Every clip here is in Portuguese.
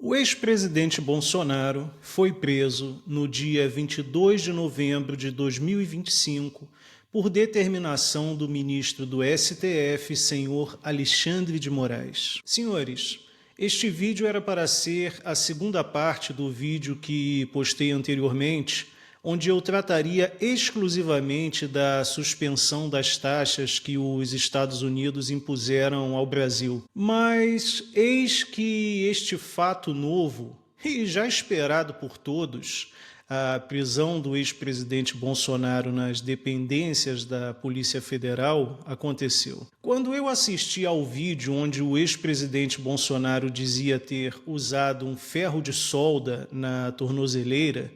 O ex-presidente Bolsonaro foi preso no dia 22 de novembro de 2025 por determinação do ministro do STF, senhor Alexandre de Moraes. Senhores, este vídeo era para ser a segunda parte do vídeo que postei anteriormente, onde eu trataria exclusivamente da suspensão das taxas que os Estados Unidos impuseram ao Brasil. Mas eis que este fato novo, e já esperado por todos, a prisão do ex-presidente Bolsonaro nas dependências da Polícia Federal, aconteceu. Quando eu assisti ao vídeo onde o ex-presidente Bolsonaro dizia ter usado um ferro de solda na tornozeleira,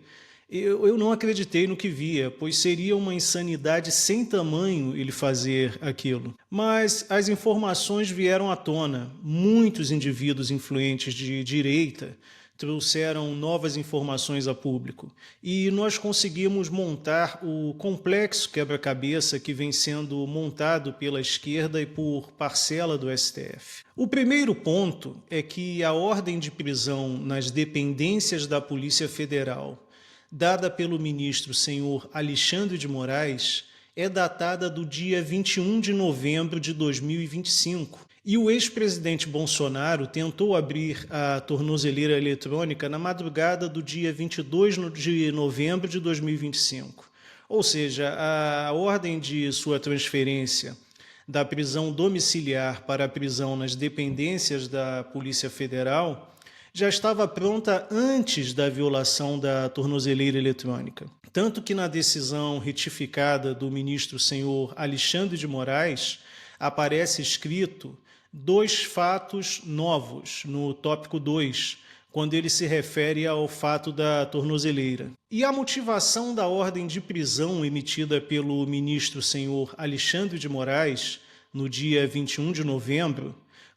eu não acreditei no que via, pois seria uma insanidade sem tamanho ele fazer aquilo. Mas as informações vieram à tona. Muitos indivíduos influentes de direita trouxeram novas informações a público e nós conseguimos montar o complexo quebra-cabeça que vem sendo montado pela esquerda e por parcela do STF. O primeiro ponto é que a ordem de prisão nas dependências da Polícia Federal dada pelo ministro senhor Alexandre de Moraes, é datada do dia 21 de novembro de 2025. E o ex-presidente Bolsonaro tentou abrir a tornozeleira eletrônica na madrugada do dia 22 de novembro de 2025. Ou seja, a ordem de sua transferência da prisão domiciliar para a prisão nas dependências da Polícia Federal já estava pronta antes da violação da tornozeleira eletrônica. Tanto que na decisão retificada do ministro senhor Alexandre de Moraes, aparece escrito dois fatos novos no tópico 2, quando ele se refere ao fato da tornozeleira. E a motivação da ordem de prisão emitida pelo ministro senhor Alexandre de Moraes, no dia 21 de novembro,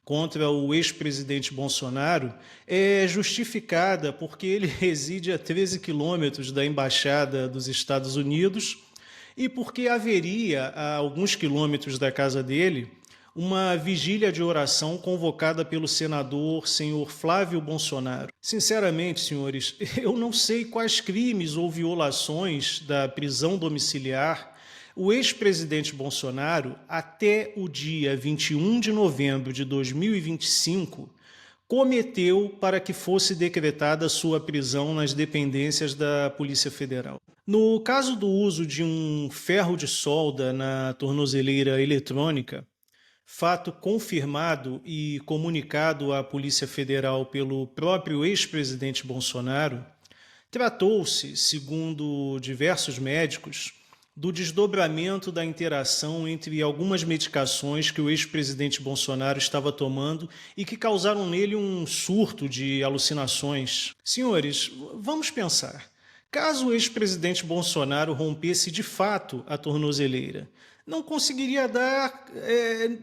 contra o ex-presidente Bolsonaro é justificada porque ele reside a 13 quilômetros da Embaixada dos Estados Unidos e porque haveria, a alguns quilômetros da casa dele, uma vigília de oração convocada pelo senador senhor Flávio Bolsonaro. Sinceramente, senhores, eu não sei quais crimes ou violações da prisão domiciliar o ex-presidente Bolsonaro, até o dia 21 de novembro de 2025, cometeu para que fosse decretada sua prisão nas dependências da Polícia Federal. No caso do uso de um ferro de solda na tornozeleira eletrônica, fato confirmado e comunicado à Polícia Federal pelo próprio ex-presidente Bolsonaro, tratou-se, segundo diversos médicos, do desdobramento da interação entre algumas medicações que o ex-presidente Bolsonaro estava tomando e que causaram nele um surto de alucinações. Senhores, vamos pensar. Caso o ex-presidente Bolsonaro rompesse de fato a tornozeleira, não conseguiria dar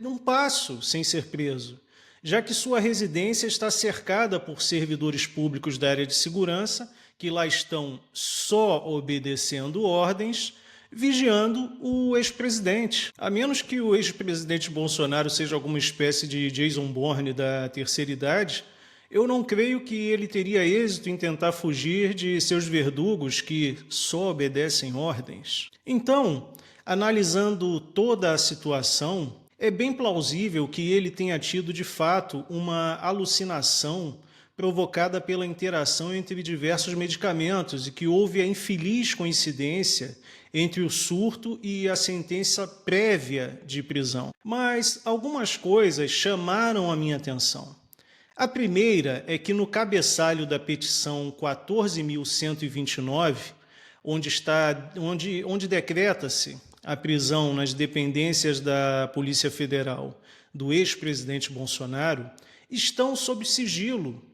um passo sem ser preso, já que sua residência está cercada por servidores públicos da área de segurança, que lá estão só obedecendo ordens, vigiando o ex-presidente. A menos que o ex-presidente Bolsonaro seja alguma espécie de Jason Bourne da terceira idade, eu não creio que ele teria êxito em tentar fugir de seus verdugos que só obedecem ordens. Então, analisando toda a situação, é bem plausível que ele tenha tido de fato uma alucinação provocada pela interação entre diversos medicamentos e que houve a infeliz coincidência entre o surto e a sentença prévia de prisão. Mas algumas coisas chamaram a minha atenção. A primeira é que no cabeçalho da petição 14.129, onde decreta-se a prisão nas dependências da Polícia Federal do ex-presidente Bolsonaro, estão sob sigilo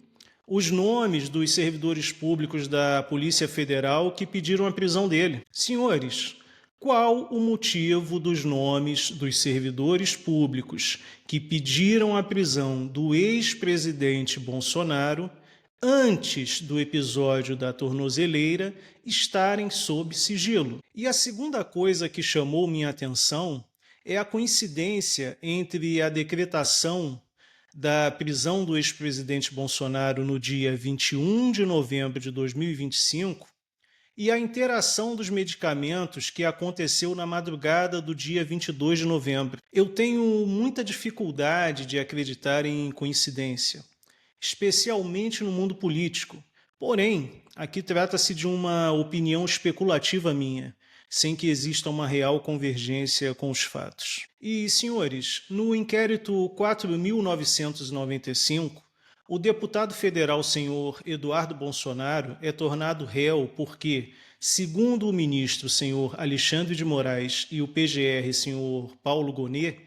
os nomes dos servidores públicos da Polícia Federal que pediram a prisão dele. Senhores, qual o motivo dos nomes dos servidores públicos que pediram a prisão do ex-presidente Bolsonaro antes do episódio da tornozeleira estarem sob sigilo? E a segunda coisa que chamou minha atenção é a coincidência entre a decretação da prisão do ex-presidente Bolsonaro no dia 21 de novembro de 2025 e a interação dos medicamentos que aconteceu na madrugada do dia 22 de novembro. Eu tenho muita dificuldade de acreditar em coincidência, especialmente no mundo político. Porém, aqui trata-se de uma opinião especulativa minha, sem que exista uma real convergência com os fatos. E, senhores, no inquérito 4.995, o deputado federal senhor Eduardo Bolsonaro é tornado réu porque, segundo o ministro senhor Alexandre de Moraes e o PGR senhor Paulo Gonet,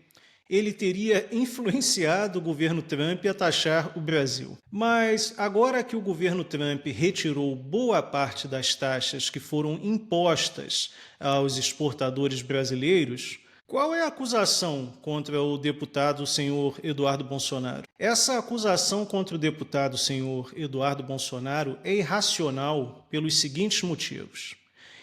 ele teria influenciado o governo Trump a taxar o Brasil. Mas agora que o governo Trump retirou boa parte das taxas que foram impostas aos exportadores brasileiros, qual é a acusação contra o deputado senhor Eduardo Bolsonaro? Essa acusação contra o deputado senhor Eduardo Bolsonaro é irracional pelos seguintes motivos.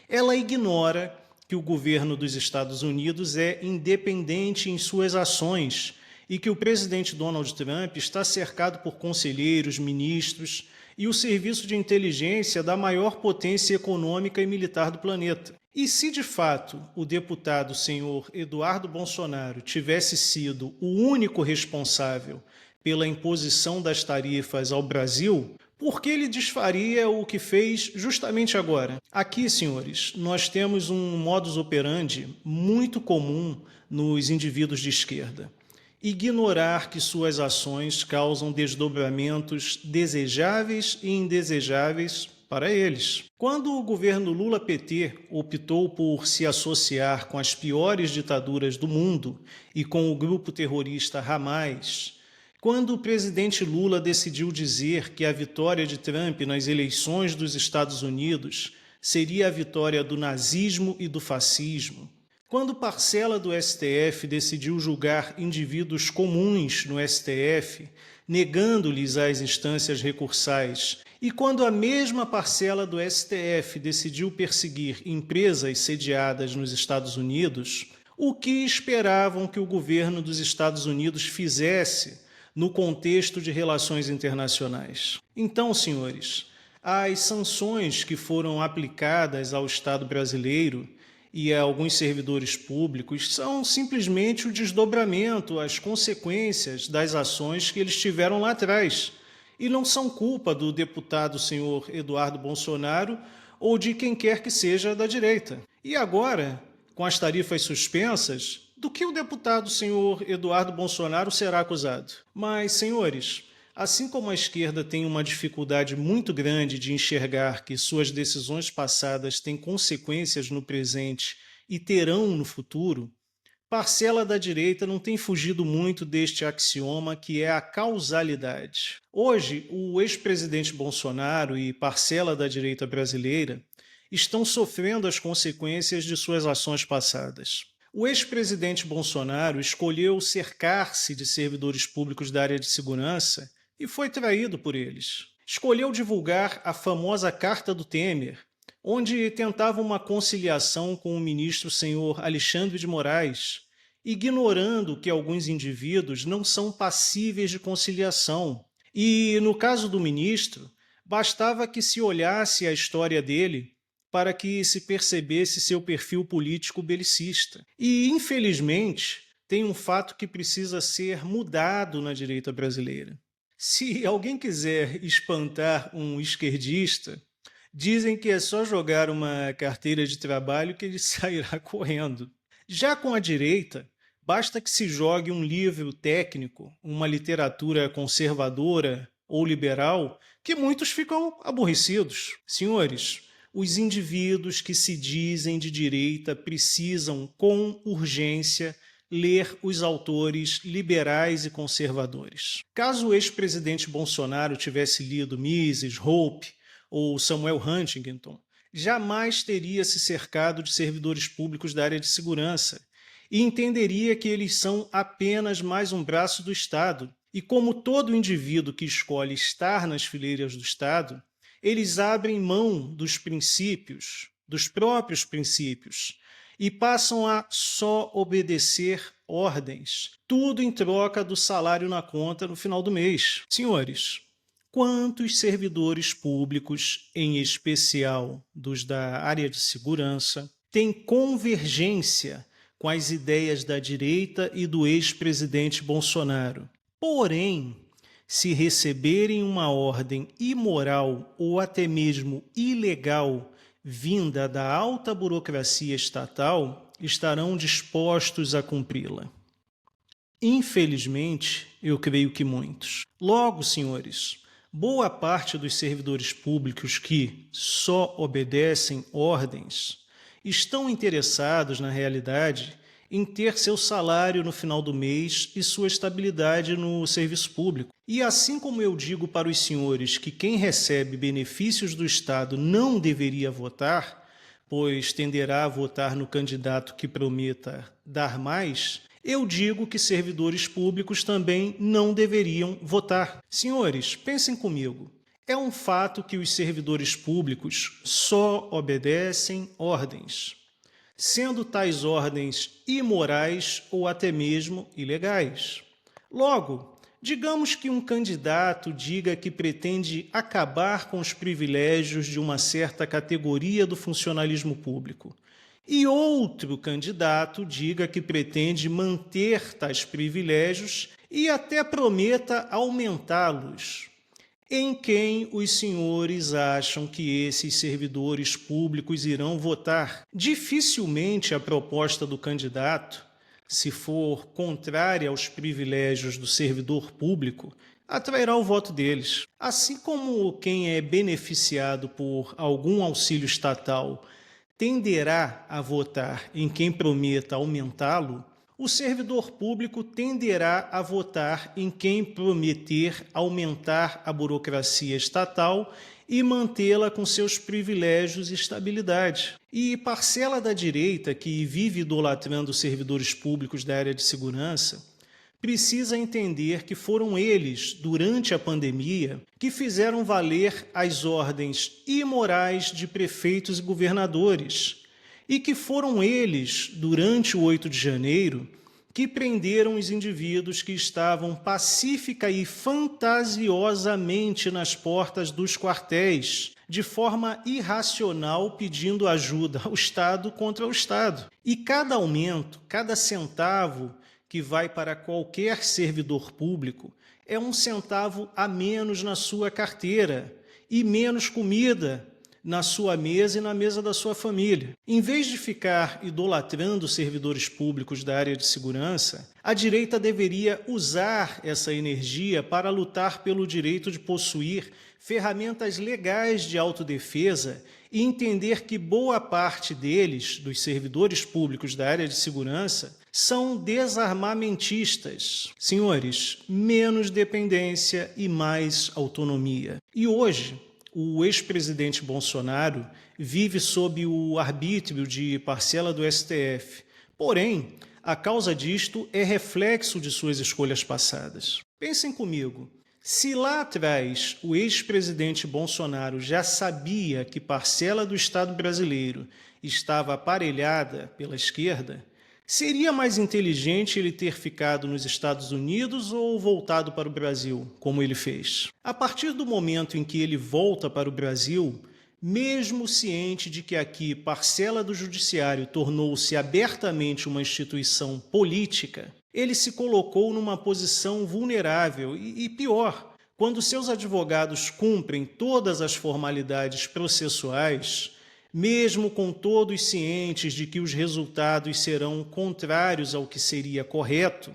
Ela ignora que o governo dos Estados Unidos é independente em suas ações e que o presidente Donald Trump está cercado por conselheiros, ministros e o serviço de inteligência da maior potência econômica e militar do planeta. E se de fato o deputado senhor Eduardo Bolsonaro tivesse sido o único responsável pela imposição das tarifas ao Brasil, por que ele desfaria o que fez justamente agora? Aqui, senhores, nós temos um modus operandi muito comum nos indivíduos de esquerda. Ignorar que suas ações causam desdobramentos desejáveis e indesejáveis para eles. Quando o governo Lula-PT optou por se associar com as piores ditaduras do mundo e com o grupo terrorista Hamas, quando o presidente Lula decidiu dizer que a vitória de Trump nas eleições dos Estados Unidos seria a vitória do nazismo e do fascismo, quando parcela do STF decidiu julgar indivíduos comuns no STF, negando-lhes as instâncias recursais, e quando a mesma parcela do STF decidiu perseguir empresas sediadas nos Estados Unidos, o que esperavam que o governo dos Estados Unidos fizesse no contexto de relações internacionais? Então, senhores, as sanções que foram aplicadas ao Estado brasileiro e a alguns servidores públicos são simplesmente o desdobramento, as consequências das ações que eles tiveram lá atrás, e não são culpa do deputado senhor Eduardo Bolsonaro ou de quem quer que seja da direita. E agora, com as tarifas suspensas, do que o deputado senhor Eduardo Bolsonaro será acusado? Mas, senhores, assim como a esquerda tem uma dificuldade muito grande de enxergar que suas decisões passadas têm consequências no presente e terão no futuro, parcela da direita não tem fugido muito deste axioma que é a causalidade. Hoje, o ex-presidente Bolsonaro e parcela da direita brasileira estão sofrendo as consequências de suas ações passadas. O ex-presidente Bolsonaro escolheu cercar-se de servidores públicos da área de segurança e foi traído por eles. Escolheu divulgar a famosa Carta do Temer, onde tentava uma conciliação com o ministro senhor Alexandre de Moraes, ignorando que alguns indivíduos não são passíveis de conciliação. E, no caso do ministro, bastava que se olhasse a história dele para que se percebesse seu perfil político belicista. E, infelizmente, tem um fato que precisa ser mudado na direita brasileira. Se alguém quiser espantar um esquerdista, dizem que é só jogar uma carteira de trabalho que ele sairá correndo. Já com a direita, basta que se jogue um livro técnico, uma literatura conservadora ou liberal, que muitos ficam aborrecidos. Senhores, os indivíduos que se dizem de direita precisam, com urgência, ler os autores liberais e conservadores. Caso o ex-presidente Bolsonaro tivesse lido Mises, Hope ou Samuel Huntington, jamais teria se cercado de servidores públicos da área de segurança e entenderia que eles são apenas mais um braço do Estado. E como todo indivíduo que escolhe estar nas fileiras do Estado, eles abrem mão dos princípios, dos próprios princípios, e passam a só obedecer ordens, tudo em troca do salário na conta no final do mês. Senhores, quantos servidores públicos, em especial dos da área de segurança, têm convergência com as ideias da direita e do ex-presidente Bolsonaro? Porém, se receberem uma ordem imoral ou até mesmo ilegal vinda da alta burocracia estatal, estarão dispostos a cumpri-la. Infelizmente, eu creio que muitos. Logo, senhores, boa parte dos servidores públicos que só obedecem ordens estão interessados, na realidade, em ter seu salário no final do mês e sua estabilidade no serviço público. E assim como eu digo para os senhores que quem recebe benefícios do Estado não deveria votar, pois tenderá a votar no candidato que prometa dar mais, eu digo que servidores públicos também não deveriam votar. Senhores, pensem comigo. É um fato que os servidores públicos só obedecem ordens, sendo tais ordens imorais ou até mesmo ilegais. Logo, digamos que um candidato diga que pretende acabar com os privilégios de uma certa categoria do funcionalismo público, e outro candidato diga que pretende manter tais privilégios e até prometa aumentá-los. Em quem os senhores acham que esses servidores públicos irão votar? Dificilmente a proposta do candidato, se for contrária aos privilégios do servidor público, atrairá o voto deles. Assim como quem é beneficiado por algum auxílio estatal tenderá a votar em quem prometa aumentá-lo, o servidor público tenderá a votar em quem prometer aumentar a burocracia estatal e mantê-la com seus privilégios e estabilidade. E parcela da direita que vive idolatrando servidores públicos da área de segurança precisa entender que foram eles, durante a pandemia, que fizeram valer as ordens imorais de prefeitos e governadores, e que foram eles, durante o 8 de janeiro, que prenderam os indivíduos que estavam pacífica e fantasiosamente nas portas dos quartéis, de forma irracional, pedindo ajuda ao Estado contra o Estado. E cada aumento, cada centavo que vai para qualquer servidor público é um centavo a menos na sua carteira e menos comida na sua mesa e na mesa da sua família. Em vez de ficar idolatrando servidores públicos da área de segurança, a direita deveria usar essa energia para lutar pelo direito de possuir ferramentas legais de autodefesa e entender que boa parte deles, dos servidores públicos da área de segurança, são desarmamentistas. Senhores, menos dependência e mais autonomia. E hoje, o ex-presidente Bolsonaro vive sob o arbítrio de parcela do STF. Porém, a causa disto é reflexo de suas escolhas passadas. Pensem comigo, se lá atrás o ex-presidente Bolsonaro já sabia que parcela do Estado brasileiro estava aparelhada pela esquerda, seria mais inteligente ele ter ficado nos Estados Unidos ou voltado para o Brasil, como ele fez? A partir do momento em que ele volta para o Brasil, mesmo ciente de que aqui parcela do judiciário tornou-se abertamente uma instituição política, ele se colocou numa posição vulnerável e pior, quando seus advogados cumprem todas as formalidades processuais, mesmo com todos cientes de que os resultados serão contrários ao que seria correto,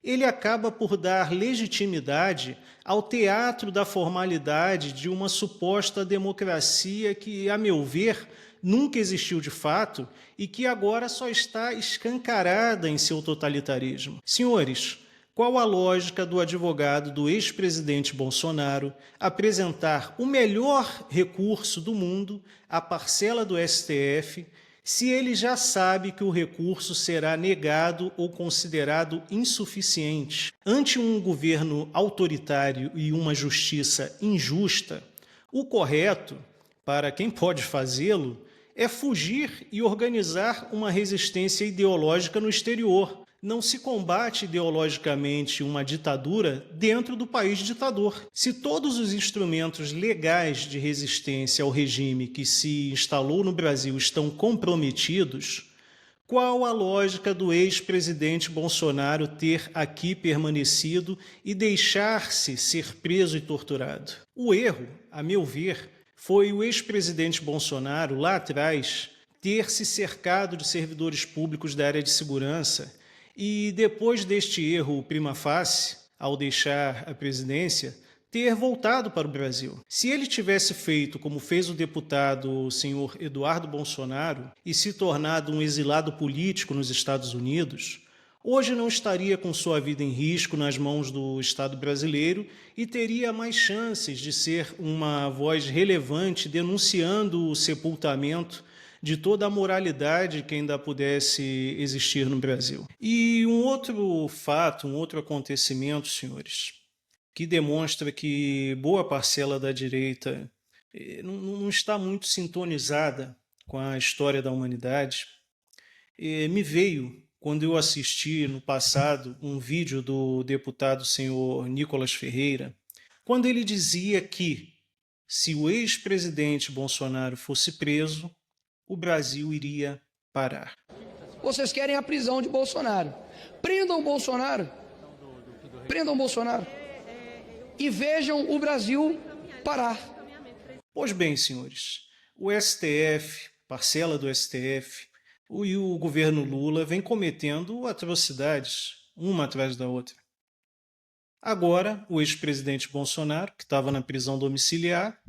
ele acaba por dar legitimidade ao teatro da formalidade de uma suposta democracia que, a meu ver, nunca existiu de fato e que agora só está escancarada em seu totalitarismo. Senhores, qual a lógica do advogado do ex-presidente Bolsonaro apresentar o melhor recurso do mundo à parcela do STF, se ele já sabe que o recurso será negado ou considerado insuficiente? Ante um governo autoritário e uma justiça injusta, o correto, para quem pode fazê-lo, é fugir e organizar uma resistência ideológica no exterior. Não se combate ideologicamente uma ditadura dentro do país ditador. Se todos os instrumentos legais de resistência ao regime que se instalou no Brasil estão comprometidos, qual a lógica do ex-presidente Bolsonaro ter aqui permanecido e deixar-se ser preso e torturado? O erro, a meu ver, foi o ex-presidente Bolsonaro, lá atrás, ter se cercado de servidores públicos da área de segurança e, depois deste erro prima facie, ao deixar a presidência, ter voltado para o Brasil. Se ele tivesse feito como fez o deputado senhor Eduardo Bolsonaro e se tornado um exilado político nos Estados Unidos, hoje não estaria com sua vida em risco nas mãos do Estado brasileiro e teria mais chances de ser uma voz relevante denunciando o sepultamento de toda a moralidade que ainda pudesse existir no Brasil. E um outro fato, um outro acontecimento, senhores, que demonstra que boa parcela da direita não está muito sintonizada com a história da humanidade, me veio quando eu assisti no passado um vídeo do deputado senhor Nicolas Ferreira, quando ele dizia que se o ex-presidente Bolsonaro fosse preso, o Brasil iria parar. Vocês querem a prisão de Bolsonaro. Prendam Bolsonaro. Prendam Bolsonaro. E vejam o Brasil parar. Pois bem, senhores, o STF, parcela do STF, e o governo Lula vem cometendo atrocidades, uma atrás da outra. Agora, o ex-presidente Bolsonaro, que estava na prisão domiciliar,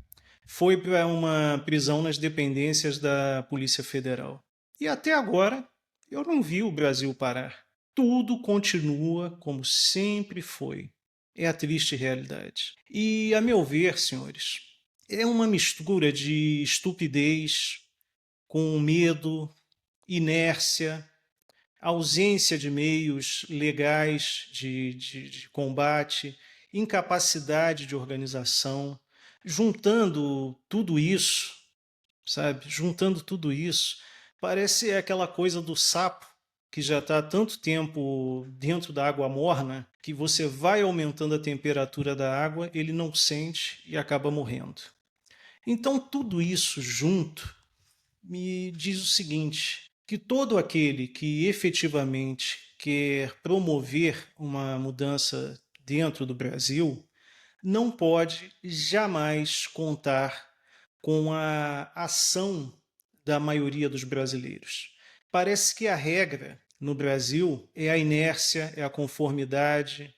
foi para uma prisão nas dependências da Polícia Federal. E até agora, eu não vi o Brasil parar. Tudo continua como sempre foi. É a triste realidade. E, a meu ver, senhores, é uma mistura de estupidez com medo, inércia, ausência de meios legais de combate, incapacidade de organização. Juntando tudo isso, sabe? Juntando tudo isso, parece aquela coisa do sapo que já está há tanto tempo dentro da água morna que você vai aumentando a temperatura da água, ele não sente e acaba morrendo. Então, tudo isso junto me diz o seguinte, que todo aquele que efetivamente quer promover uma mudança dentro do Brasil não pode jamais contar com a ação da maioria dos brasileiros. Parece que a regra no Brasil é a inércia, é a conformidade,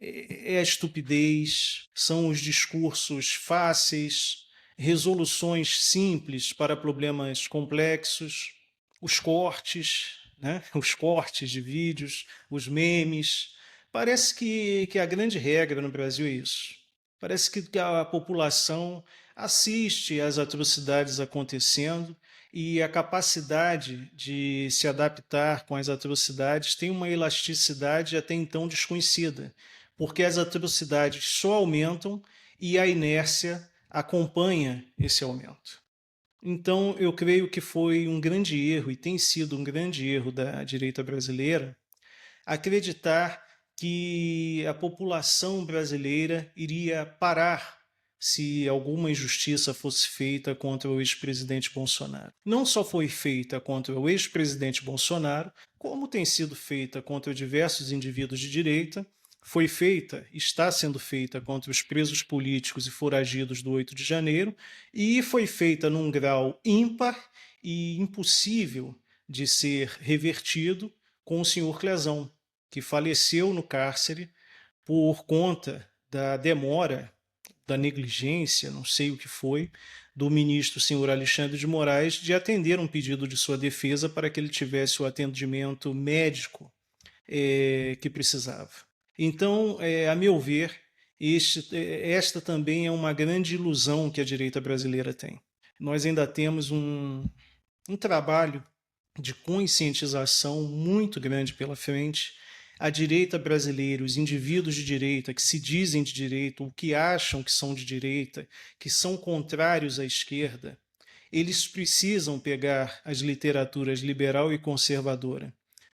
é a estupidez, são os discursos fáceis, resoluções simples para problemas complexos, os cortes, né? Os cortes de vídeos, os memes. Parece que a grande regra no Brasil é isso. Parece que a população assiste às atrocidades acontecendo e a capacidade de se adaptar com as atrocidades tem uma elasticidade até então desconhecida, porque as atrocidades só aumentam e a inércia acompanha esse aumento. Então, eu creio que foi um grande erro, e tem sido um grande erro da direita brasileira, acreditar que a população brasileira iria parar se alguma injustiça fosse feita contra o ex-presidente Bolsonaro. Não só foi feita contra o ex-presidente Bolsonaro, como tem sido feita contra diversos indivíduos de direita, foi feita, está sendo feita contra os presos políticos e foragidos do 8 de janeiro, e foi feita num grau ímpar e impossível de ser revertido com o senhor Clezão, que faleceu no cárcere por conta da demora, da negligência, não sei o que foi, do ministro senhor Alexandre de Moraes de atender um pedido de sua defesa para que ele tivesse o atendimento médico que precisava. Então, a meu ver, esta também é uma grande ilusão que a direita brasileira tem. Nós ainda temos um trabalho de conscientização muito grande pela frente. A direita brasileira, os indivíduos de direita que se dizem de direita ou que acham que são de direita, que são contrários à esquerda, eles precisam pegar as literaturas liberal e conservadora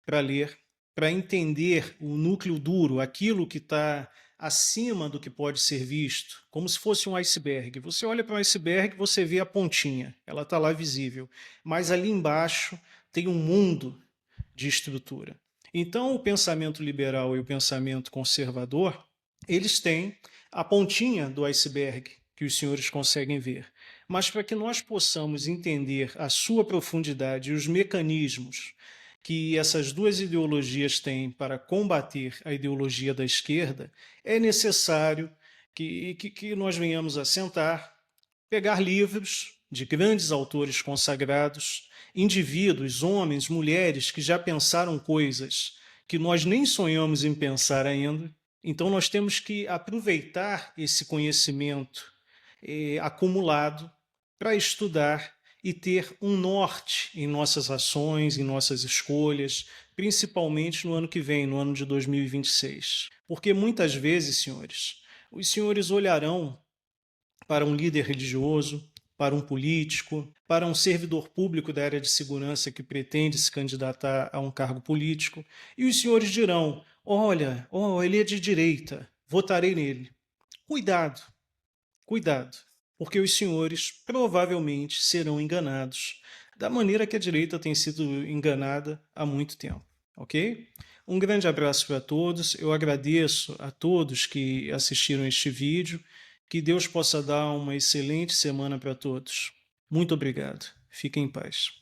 para ler, para entender o núcleo duro, aquilo que está acima do que pode ser visto, como se fosse um iceberg. Você olha para um iceberg, você vê a pontinha, ela está lá visível, mas ali embaixo tem um mundo de estrutura. Então, o pensamento liberal e o pensamento conservador, eles têm a pontinha do iceberg que os senhores conseguem ver. Mas para que nós possamos entender a sua profundidade e os mecanismos que essas duas ideologias têm para combater a ideologia da esquerda, é necessário que nós venhamos a sentar, pegar livros de grandes autores consagrados, indivíduos, homens, mulheres que já pensaram coisas que nós nem sonhamos em pensar ainda. Então nós temos que aproveitar esse conhecimento acumulado para estudar e ter um norte em nossas ações, em nossas escolhas, principalmente no ano que vem, no ano de 2026. Porque muitas vezes, senhores, os senhores olharão para um líder religioso, para um político, para um servidor público da área de segurança que pretende se candidatar a um cargo político, e os senhores dirão: olha, ele é de direita, votarei nele. Cuidado, cuidado, porque os senhores provavelmente serão enganados da maneira que a direita tem sido enganada há muito tempo, ok? Um grande abraço para todos, eu agradeço a todos que assistiram este vídeo, que Deus possa dar uma excelente semana para todos. Muito obrigado, fiquem em paz.